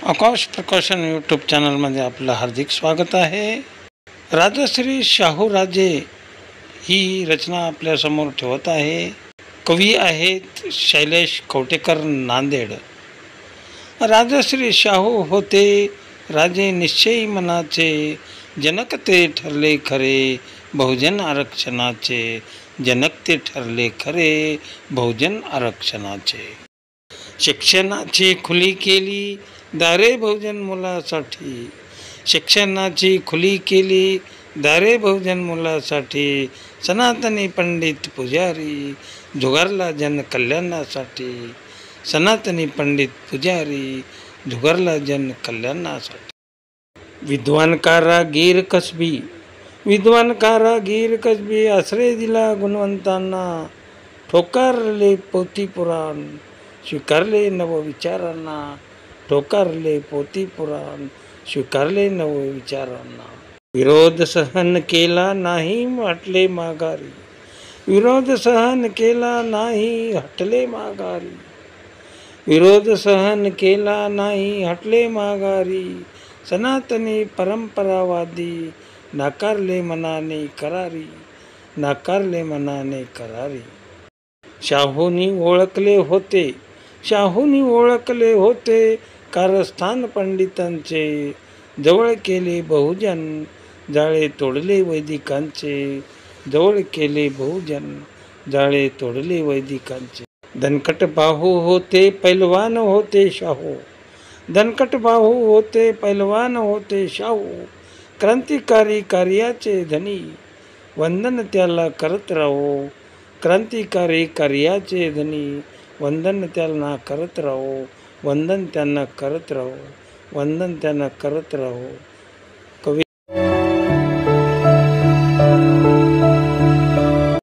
आकाश प्रकाशन यूट्यूब चॅनलमध्ये आपलं हार्दिक स्वागत आहे. राजश्री शाहूराजे ही रचना आपल्यासमोर ठेवत आहे. कवी आहेत शैलेश कवटेकर, नांदेड. राजश्री शाहू होते राजे निश्चयी मनाचे, जनक ते ठरले खरे बहुजन आरक्षणाचे, जनक ते ठरले खरे बहुजन आरक्षणाचे. शिक्षणाची खुली केली दारे बहुजन मुलासाठी, शिक्षणाची खुली केली दारे बहुजन मुलासाठी, सनातनी पंडित पुजारी झुगारला जन कल्याणासाठी, सनातनी पंडित पुजारी झुगारला जन कल्याणासाठी. विद्वान कारागीर कसबी, विद्वान कारागीर कसबी आश्रय दिला गुणवंतांना, ठोकारले पोथी पुराण स्वीकारले नवविचारांना, ठोकारले पोथी पुराण स्वीकारले नवविचारांना. विरोध सहन केला नाही हटले माघारी, विरोध सहन केला नाही हटले माघारी, विरोध सहन केला नाही हटले माघारी, सनातनी परंपरावादी नाकारले मनाने करारी, नाकारले मनाने करारी. शाहूंनी ओळखले होते, शाहूंनी ओळखले होते कारस्थान पंडितांचे, जवळ केले बहुजन जाळे तोडले वैदिकांचे, जवळ केले बहुजन जाळे तोडले वैदिकांचे. दणकट बाहू होते पैलवान होते शाहू, दणकट बाहू होते पैलवान होते शाहू, क्रांतिकारी कार्याचे धनी वंदन त्याला करत राहो, क्रांतिकारी कार्याचे धनी वंदन त्यांना करत राहो, वंदन त्यांना करत राहो, वंदन त्यांना करत राहो. कवी